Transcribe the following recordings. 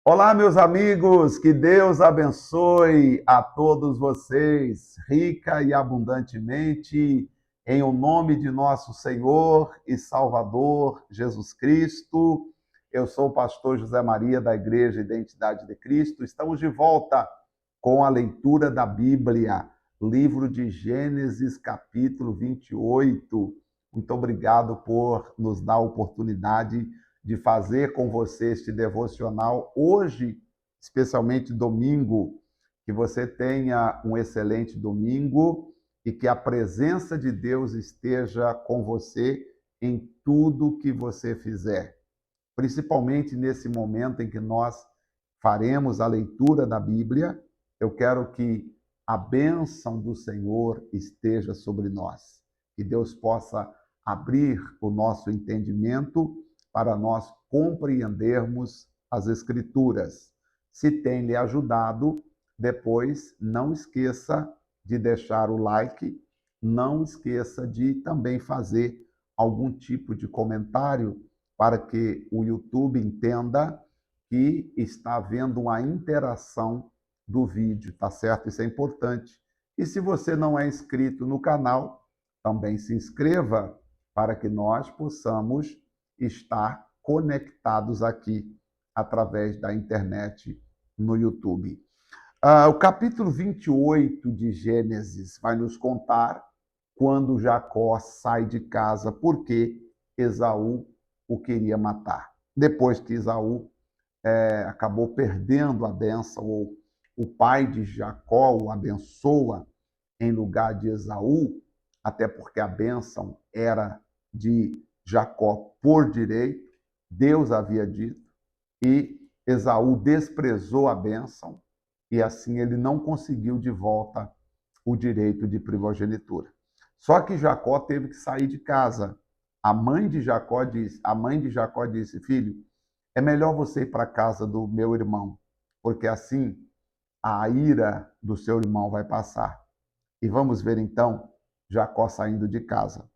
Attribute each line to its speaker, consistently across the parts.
Speaker 1: Olá, meus amigos, que Deus abençoe a todos vocês, rica e abundantemente, em o nome de nosso Senhor e Salvador Jesus Cristo. Eu sou o pastor José Maria, da Igreja Identidade de Cristo. Estamos de volta com a leitura da Bíblia, livro de Gênesis, capítulo 28. Muito obrigado por nos dar a oportunidade de fazer com você este devocional hoje, especialmente domingo. Que você tenha um excelente domingo e que a presença de Deus esteja com você em tudo que você fizer, principalmente nesse momento em que nós faremos a leitura da Bíblia. Eu quero que a bênção do Senhor esteja sobre nós, que Deus possa abrir o nosso entendimento para nós compreendermos as Escrituras. Se tem lhe ajudado, depois não esqueça de deixar o like, não esqueça de também fazer algum tipo de comentário para que o YouTube entenda que está havendo uma interação do vídeo, tá certo? Isso é importante. E se você não é inscrito no canal, também se inscreva para que nós possamos estar conectados aqui através da internet no YouTube. O capítulo 28 de Gênesis vai nos contar quando Jacó sai de casa porque Esaú o queria matar. Depois que Esaú acabou perdendo a bênção, ou o pai de Jacó o abençoa em lugar de Esaú, até porque a bênção era de Jacó por direito, Deus havia dito, e Esaú desprezou a bênção, e assim ele não conseguiu de volta o direito de primogenitura. Só que Jacó teve que sair de casa. A mãe de Jacó disse: "Filho, é melhor você ir para a casa do meu irmão, porque assim a ira do seu irmão vai passar." E vamos ver então Jacó saindo de casa.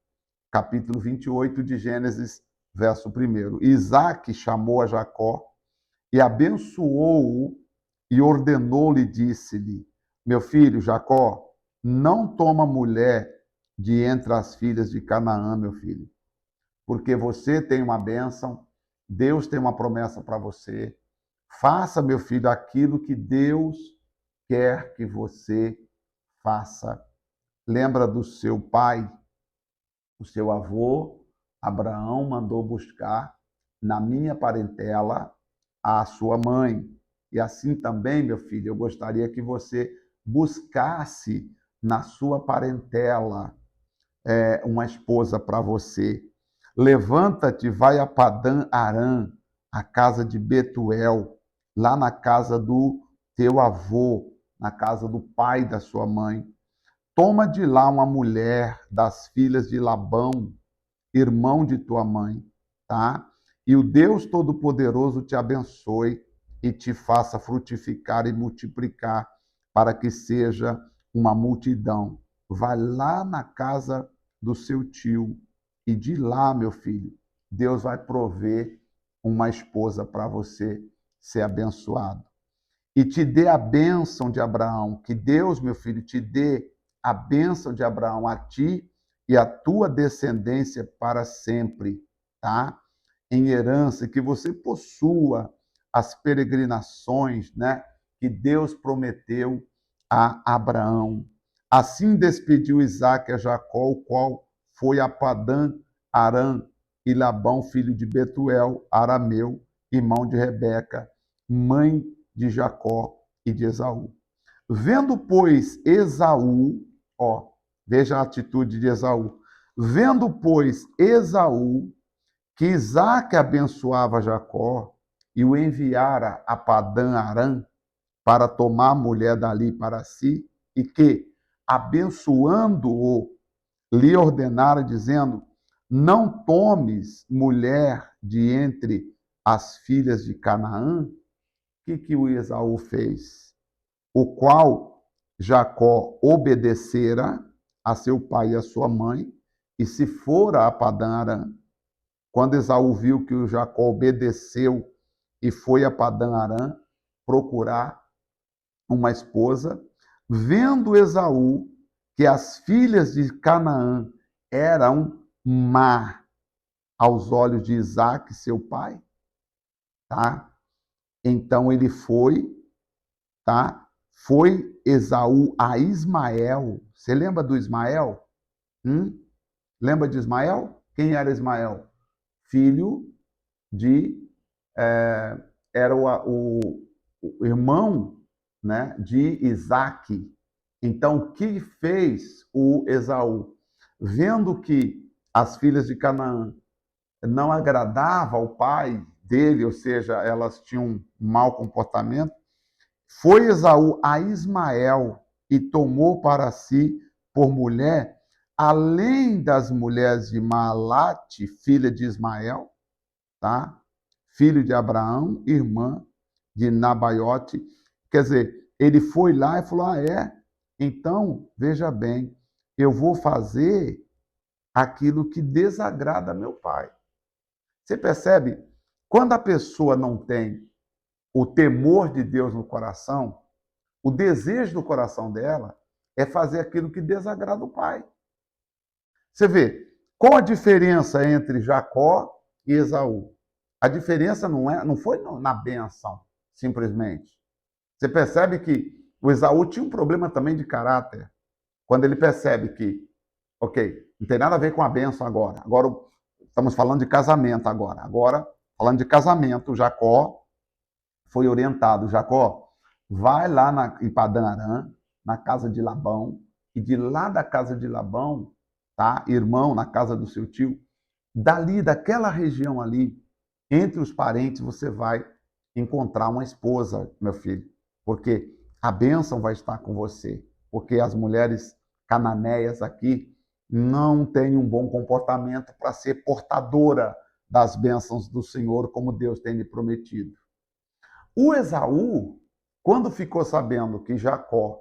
Speaker 1: Capítulo 28 de Gênesis, verso 1. Isaac chamou a Jacó e abençoou-o e ordenou-lhe, disse-lhe: "Meu filho Jacó, não toma mulher de entre as filhas de Canaã, meu filho, porque você tem uma bênção, Deus tem uma promessa para você. Faça, meu filho, aquilo que Deus quer que você faça. Lembra do seu pai, o seu avô, Abraão mandou buscar na minha parentela a sua mãe. E assim também, meu filho, eu gostaria que você buscasse na sua parentela uma esposa para você. Levanta-te, vai a Padã Arã, a casa de Betuel, lá na casa do teu avô, na casa do pai da sua mãe. Toma de lá uma mulher das filhas de Labão, irmão de tua mãe, tá? E o Deus Todo-Poderoso te abençoe e te faça frutificar e multiplicar, para que seja uma multidão. Vai lá na casa do seu tio e de lá, meu filho, Deus vai prover uma esposa para você ser abençoado. E te dê a bênção de Abraão, que Deus, meu filho, te dê a bênção de Abraão a ti e a tua descendência para sempre, tá? Em herança, que você possua as peregrinações, né, que Deus prometeu a Abraão. Assim despediu Isaque a Jacó, o qual foi a Padã Arã, e Labão, filho de Betuel, arameu, irmão de Rebeca, mãe de Jacó e de Esaú. Vendo, pois, Esaú, ó, veja a atitude de Esaú. Vendo, pois, Esaú que Isaac abençoava Jacó e o enviara a Padã Arã para tomar a mulher dali para si, e que, abençoando-o, lhe ordenara, dizendo: "Não tomes mulher de entre as filhas de Canaã", o que o Esaú fez? O qual Jacó obedecera a seu pai e a sua mãe, e se fora a Padã Arã. Quando Esaú viu que o Jacó obedeceu e foi a Padã-Arã procurar uma esposa. Vendo Esaú que as filhas de Canaã eram má aos olhos de Isaque, seu pai, tá? Então ele foi, tá? Foi Esaú a Ismael. Você lembra do Ismael? Lembra de Ismael? Quem era Ismael? Filho de era o irmão, né, de Isaque. Então, o que fez o Esaú? Vendo que as filhas de Canaã não agradavam ao pai dele, ou seja, elas tinham um mau comportamento, foi Esaú a Ismael e tomou para si por mulher, além das mulheres de Maalate, filha de Ismael, tá? Filho de Abraão, irmã de Nabaiote. Quer dizer, ele foi lá e falou: então, veja bem, eu vou fazer aquilo que desagrada meu pai. Você percebe? Quando a pessoa não tem o temor de Deus no coração, o desejo do coração dela é fazer aquilo que desagrada o pai. Você vê, qual a diferença entre Jacó e Esaú? A diferença não foi na benção, simplesmente. Você percebe que o Esaú tinha um problema também de caráter. Quando ele percebe que, ok, não tem nada a ver com a benção agora. Agora estamos falando de casamento agora. Agora, falando de casamento, Jacó foi orientado. Jacó, vai lá em Padã-Arã, na casa de Labão, e de lá da casa de Labão, tá? Irmão, na casa do seu tio, dali, daquela região ali, entre os parentes, você vai encontrar uma esposa, meu filho, porque a bênção vai estar com você, porque as mulheres cananeias aqui não têm um bom comportamento para ser portadora das bênçãos do Senhor, como Deus tem lhe prometido. O Esaú, quando ficou sabendo que Jacó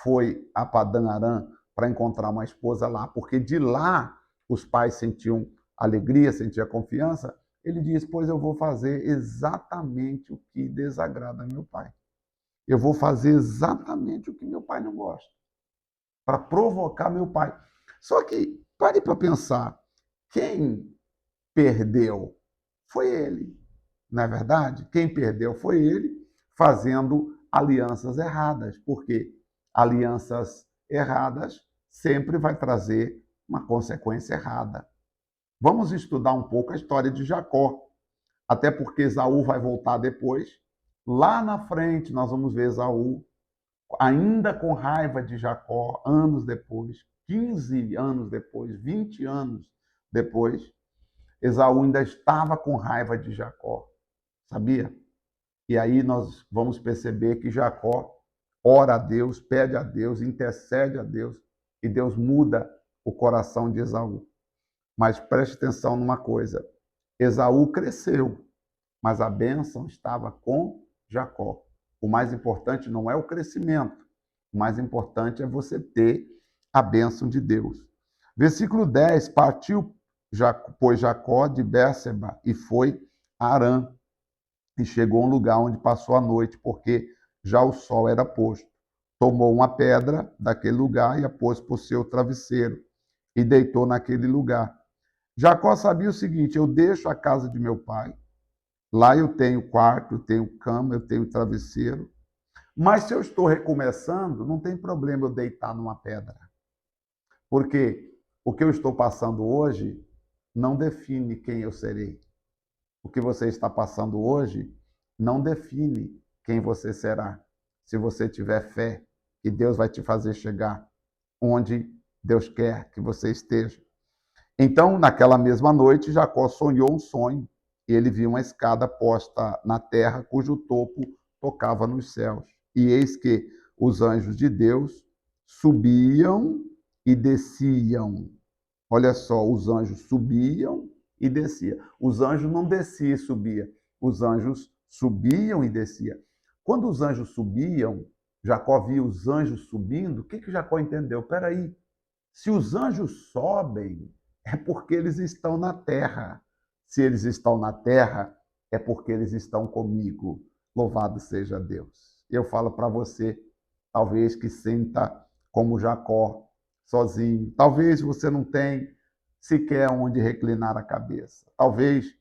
Speaker 1: foi a Padã-Arã para encontrar uma esposa lá, porque de lá os pais sentiam alegria, sentiam confiança, ele diz: pois eu vou fazer exatamente o que desagrada meu pai. Eu vou fazer exatamente o que meu pai não gosta, para provocar meu pai. Só que, pare para pensar, quem perdeu foi ele, não é verdade? Quem perdeu foi ele, fazendo alianças erradas, porque alianças erradas sempre vai trazer uma consequência errada. Vamos estudar um pouco a história de Jacó, até porque Esaú vai voltar depois. Lá na frente nós vamos ver Esaú, ainda com raiva de Jacó, anos depois, 15 anos depois, 20 anos depois, Esaú ainda estava com raiva de Jacó, sabia? E aí nós vamos perceber que Jacó ora a Deus, pede a Deus, intercede a Deus, e Deus muda o coração de Esaú. Mas preste atenção numa coisa: Esaú cresceu, mas a bênção estava com Jacó. O mais importante não é o crescimento, o mais importante é você ter a bênção de Deus. Versículo 10: partiu, pois, Jacó de Bérseba e foi a Harã, e chegou a um lugar onde passou a noite, porque já o sol era posto. Tomou uma pedra daquele lugar e a pôs por seu travesseiro, e deitou naquele lugar. Jacó sabia o seguinte: eu deixo a casa de meu pai, lá eu tenho quarto, eu tenho cama, eu tenho travesseiro, mas se eu estou recomeçando, não tem problema eu deitar numa pedra, porque o que eu estou passando hoje não define quem eu serei. O que você está passando hoje não define quem você será. Se você tiver fé, que Deus vai te fazer chegar onde Deus quer que você esteja. Então, naquela mesma noite, Jacó sonhou um sonho. E ele viu uma escada posta na terra, cujo topo tocava nos céus. E eis que os anjos de Deus subiam e desciam. Olha só, os anjos subiam e desciam. Os anjos não desciam e subiam. Os anjos subiam e desciam. Quando os anjos subiam, Jacó via os anjos subindo. O que Jacó entendeu? Espera aí, se os anjos sobem, é porque eles estão na terra. Se eles estão na terra, é porque eles estão comigo. Louvado seja Deus. Eu falo para você, talvez que sinta como Jacó, sozinho. Talvez você não tenha sequer onde reclinar a cabeça. Talvez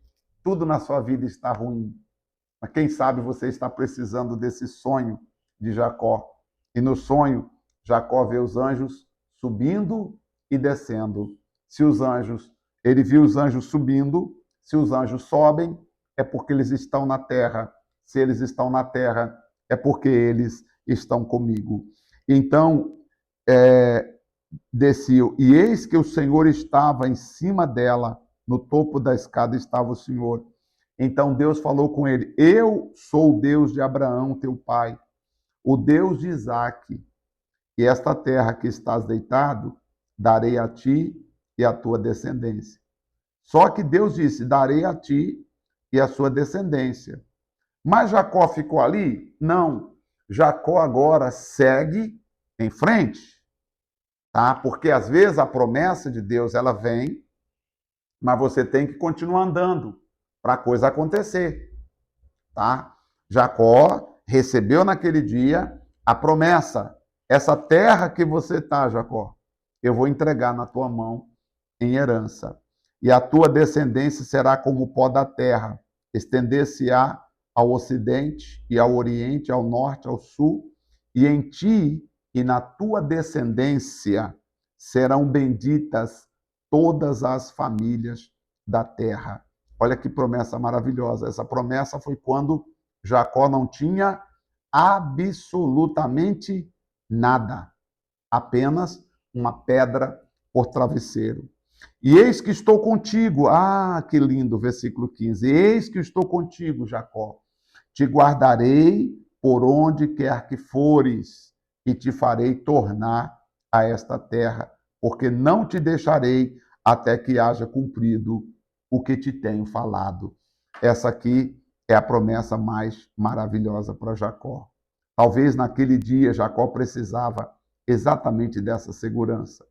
Speaker 1: tudo na sua vida está ruim. Mas quem sabe você está precisando desse sonho de Jacó. E no sonho, Jacó vê os anjos subindo e descendo. Se os anjos, ele viu os anjos subindo, se os anjos sobem, é porque eles estão na terra. Se eles estão na terra, é porque eles estão comigo. Então, desceu, e eis que o Senhor estava em cima dela, no topo da escada estava o Senhor. Então Deus falou com ele: eu sou o Deus de Abraão, teu pai, o Deus de Isaque, e esta terra que estás deitado, darei a ti e à tua descendência. Só que Deus disse: darei a ti e à sua descendência. Mas Jacó ficou ali? Não. Jacó agora segue em frente, tá? Porque às vezes a promessa de Deus ela vem, mas você tem que continuar andando para a coisa acontecer, tá? Jacó recebeu naquele dia a promessa. Essa terra que você está, Jacó, eu vou entregar na tua mão em herança. E a tua descendência será como o pó da terra, estender-se-á ao ocidente e ao oriente, ao norte, ao sul, e em ti e na tua descendência serão benditas todas as famílias da terra. Olha que promessa maravilhosa. Essa promessa foi quando Jacó não tinha absolutamente nada, apenas uma pedra por travesseiro. E eis que estou contigo. Ah, que lindo, versículo 15. Eis que estou contigo, Jacó. Te guardarei por onde quer que fores, e te farei tornar a esta terra, porque não te deixarei até que haja cumprido o que te tenho falado. Essa aqui é a promessa mais maravilhosa para Jacó. Talvez naquele dia Jacó precisava exatamente dessa segurança.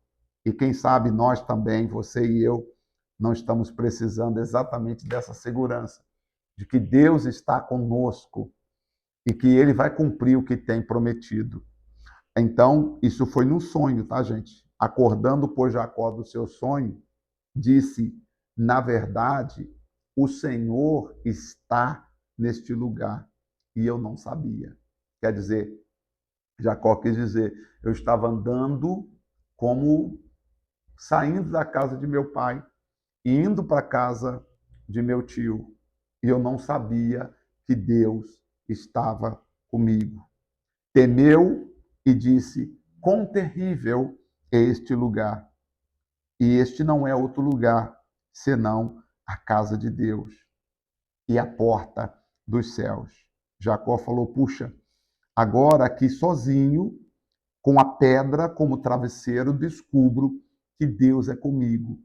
Speaker 1: E quem sabe nós também, você e eu, não estamos precisando exatamente dessa segurança, de que Deus está conosco e que Ele vai cumprir o que tem prometido. Então, isso foi num sonho, tá, gente? Acordando por Jacó do seu sonho, disse: na verdade, o Senhor está neste lugar e eu não sabia. Quer dizer, Jacó quis dizer, eu estava andando como saindo da casa de meu pai e indo para a casa de meu tio, e eu não sabia que Deus estava comigo. Temeu e disse: quão terrível é este lugar! E este não é outro lugar senão a casa de Deus e a porta dos céus. Jacó falou: puxa, agora aqui sozinho, com a pedra como travesseiro, descubro que Deus é comigo. O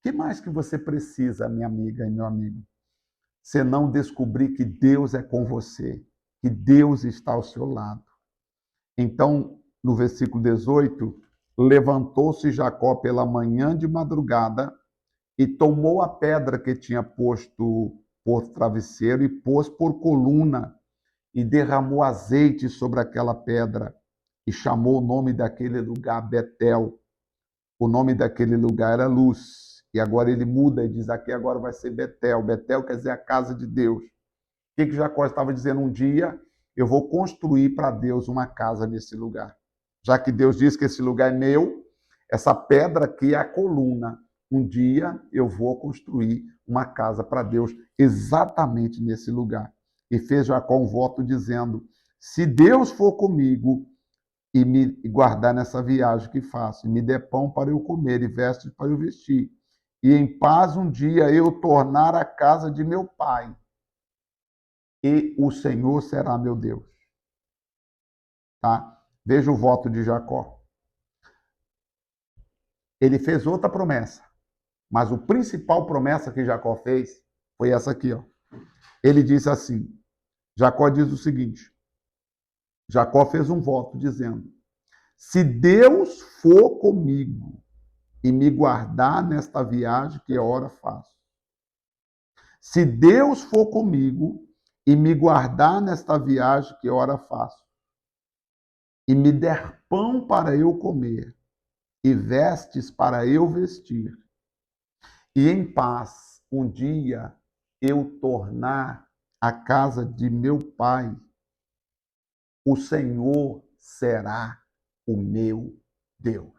Speaker 1: que mais que você precisa, minha amiga e meu amigo? Se não descobrir que Deus é com você, que Deus está ao seu lado. Então, no versículo 18, levantou-se Jacó pela manhã de madrugada e tomou a pedra que tinha posto por travesseiro e pôs por coluna e derramou azeite sobre aquela pedra e chamou o nome daquele lugar Betel. O nome daquele lugar era Luz. E agora ele muda e diz: aqui agora vai ser Betel. Betel quer dizer a casa de Deus. O que Jacó estava dizendo? Um dia eu vou construir para Deus uma casa nesse lugar. Já que Deus diz que esse lugar é meu, essa pedra aqui é a coluna. Um dia eu vou construir uma casa para Deus exatamente nesse lugar. E fez Jacó um voto dizendo: se Deus for comigo e me guardar nessa viagem que faço, e me der pão para eu comer e vestes para eu vestir, e em paz um dia eu tornar a casa de meu pai, e o Senhor será meu Deus. Tá? Veja o voto de Jacó. Ele fez outra promessa, mas a principal promessa que Jacó fez foi essa aqui, ó. Ele disse assim: Jacó diz o seguinte: Jacó fez um voto dizendo: se Deus for comigo e me guardar nesta viagem que agora faço, Se Deus for comigo e me guardar nesta viagem que ora faço, e me der pão para eu comer, e vestes para eu vestir, e em paz um dia eu tornar à casa de meu pai, o Senhor será o meu Deus.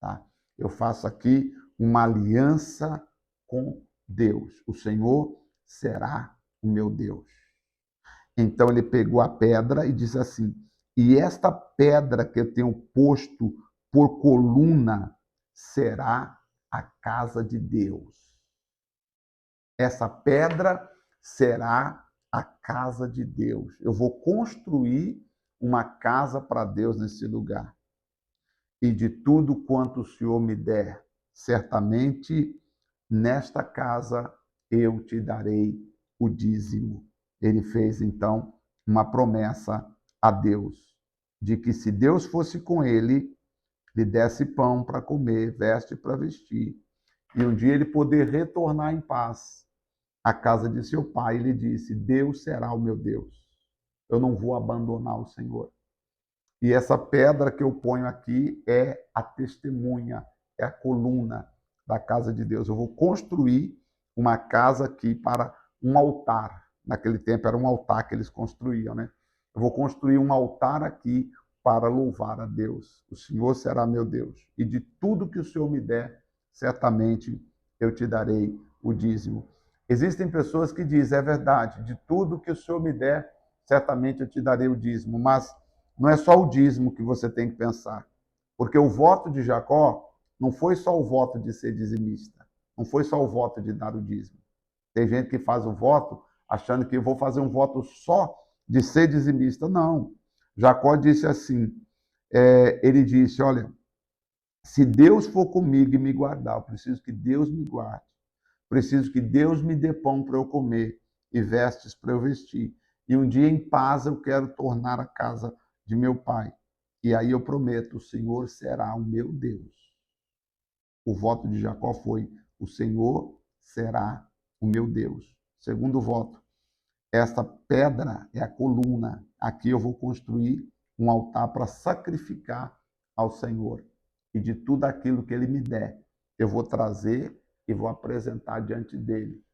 Speaker 1: Tá? Eu faço aqui uma aliança com Deus. O Senhor será o meu Deus. Então ele pegou a pedra e disse assim: e esta pedra que eu tenho posto por coluna será a casa de Deus. Essa pedra será a casa de Deus. Eu vou construir uma casa para Deus nesse lugar. E de tudo quanto o Senhor me der, certamente nesta casa eu te darei o dízimo. Ele fez então uma promessa a Deus, de que se Deus fosse com ele, lhe desse pão para comer, veste para vestir, e um dia ele poder retornar em paz à casa de seu pai. Ele disse: Deus será o meu Deus, eu não vou abandonar o Senhor. E essa pedra que eu ponho aqui é a testemunha, é a coluna da casa de Deus. Eu vou construir uma casa aqui para um altar. Naquele tempo era um altar que eles construíam, né? Eu vou construir um altar aqui para louvar a Deus. O Senhor será meu Deus. E de tudo que o Senhor me der, certamente eu te darei o dízimo. Existem pessoas que dizem: é verdade, de tudo que o Senhor me der, certamente eu te darei o dízimo. Mas não é só o dízimo que você tem que pensar. Porque o voto de Jacó não foi só o voto de ser dizimista. Não foi só o voto de dar o dízimo. Tem gente que faz o voto achando que eu vou fazer um voto só de ser dizimista. Não. Jacó disse assim, ele disse: olha, se Deus for comigo e me guardar, eu preciso que Deus me guarde. Preciso que Deus me dê pão para eu comer e vestes para eu vestir. E um dia em paz eu quero tornar a casa de meu pai. E aí eu prometo: o Senhor será o meu Deus. O voto de Jacó foi: o Senhor será o meu Deus. Segundo voto: esta pedra é a coluna. Aqui eu vou construir um altar para sacrificar ao Senhor. E de tudo aquilo que ele me der, eu vou trazer e vou apresentar diante dele.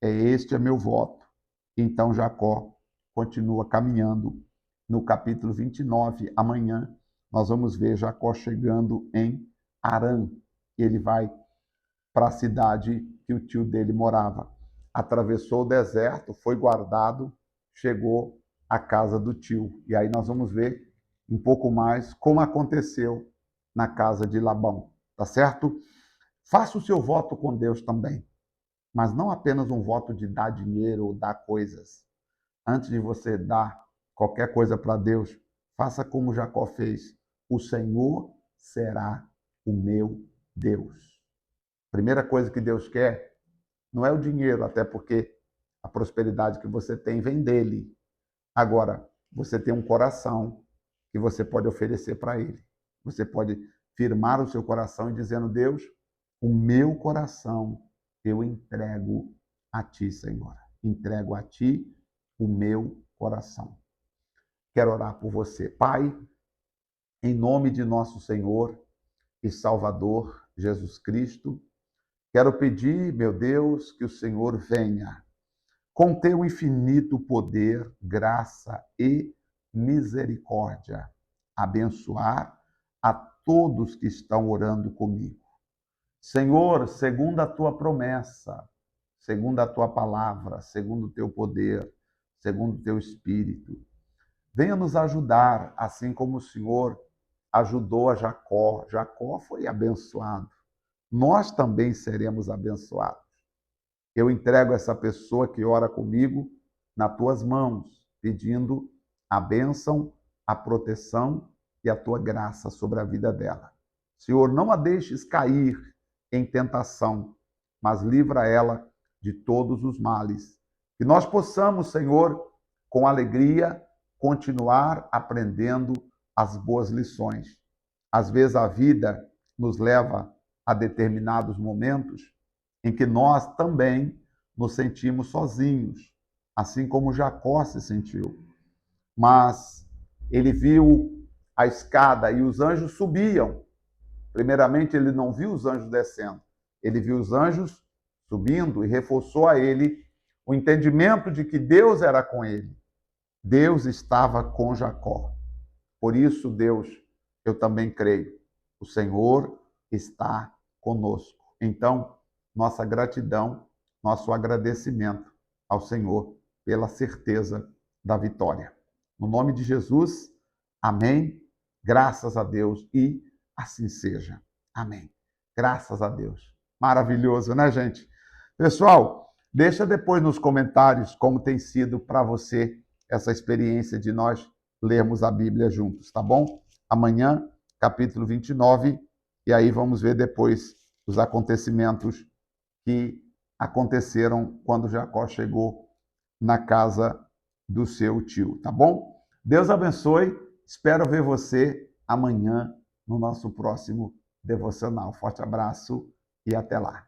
Speaker 1: Este é meu voto. Então Jacó continua caminhando. No capítulo 29, amanhã, nós vamos ver Jacó chegando em Harã. Ele vai para a cidade que o tio dele morava. Atravessou o deserto, foi guardado, chegou à casa do tio. E aí nós vamos ver um pouco mais como aconteceu na casa de Labão, tá certo? Faça o seu voto com Deus também, mas não apenas um voto de dar dinheiro ou dar coisas. Antes de você dar qualquer coisa para Deus, faça como Jacó fez: o Senhor será o meu Deus. Primeira coisa que Deus quer não é o dinheiro, até porque a prosperidade que você tem vem dele. Agora, você tem um coração que você pode oferecer para ele. Você pode firmar o seu coração e dizendo: Deus, o meu coração eu entrego a ti, Senhor. Entrego a ti o meu coração. Quero orar por você. Pai, em nome de nosso Senhor e Salvador Jesus Cristo, quero pedir, meu Deus, que o Senhor venha com teu infinito poder, graça e misericórdia, abençoar a todos que estão orando comigo. Senhor, segundo a tua promessa, segundo a tua palavra, segundo o teu poder, segundo o teu espírito, venha nos ajudar, assim como o Senhor ajudou a Jacó. Jacó foi abençoado. Nós também seremos abençoados. Eu entrego essa pessoa que ora comigo nas tuas mãos, pedindo a bênção, a proteção e a tua graça sobre a vida dela. Senhor, não a deixes cair em tentação, mas livra ela de todos os males. Que nós possamos, Senhor, com alegria, continuar aprendendo as boas lições. Às vezes a vida nos leva a determinados momentos em que nós também nos sentimos sozinhos, assim como Jacó se sentiu. Mas ele viu a escada e os anjos subiam. Primeiramente, ele não viu os anjos descendo, ele viu os anjos subindo e reforçou a ele o entendimento de que Deus era com ele. Deus estava com Jacó. Por isso, Deus, eu também creio, o Senhor está conosco. Então, nossa gratidão, nosso agradecimento ao Senhor pela certeza da vitória. No nome de Jesus, amém. Graças a Deus e assim seja. Amém. Graças a Deus. Maravilhoso, né, gente? Pessoal, deixa depois nos comentários como tem sido para você essa experiência de nós lermos a Bíblia juntos, tá bom? Amanhã, capítulo 29, e aí vamos ver depois os acontecimentos que aconteceram quando Jacó chegou na casa do seu tio, tá bom? Deus abençoe, espero ver você amanhã no nosso próximo devocional. Forte abraço e até lá.